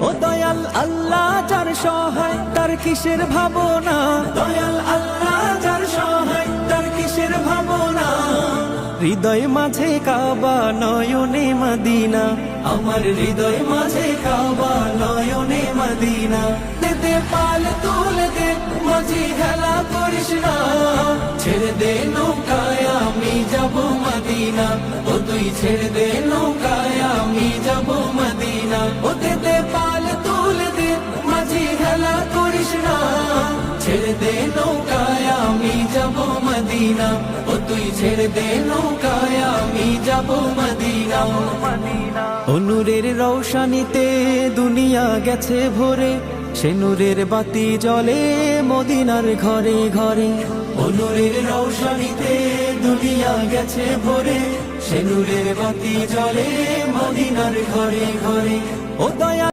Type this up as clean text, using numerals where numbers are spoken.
ও দয়াল আল্লাহ যার সহায় তার কিসের ভাবনা, দয়াল আল্লাহ যার সহায় তার কিসের ভাবনা। হৃদয় মাঝে কাবা নয়নে মদিনা, আমার হৃদয় মাঝে কাবা নয়নে মদিনা। দে পাল তুলে দে মাঝি হেলা করিস না, ছেড়ে দে নৌকায় আমি যাব মদিনা। ও তুই ছেড়ে দে নৌকায় আমি যাব মদিনা। ও দে পাল তুলে দে মাঝি হেলা করিস না, ছেড়ে দে নৌকায় আমি যাব মদিনা। ও তুই ছেড়ে দে নৌকায় আমি যাব মদিনা। ও নূরের রৌশনীতে দুনিয়া গেছে ভরে, সে নূরের বাতি জ্বলে মদিনার ঘরে ঘরে। ও নূরের রৌশনীতে দুনিয়া গেছে ভরে, সে নূরের বাতি জ্বলে মদিনার ঘরে ঘরে। ও দয়া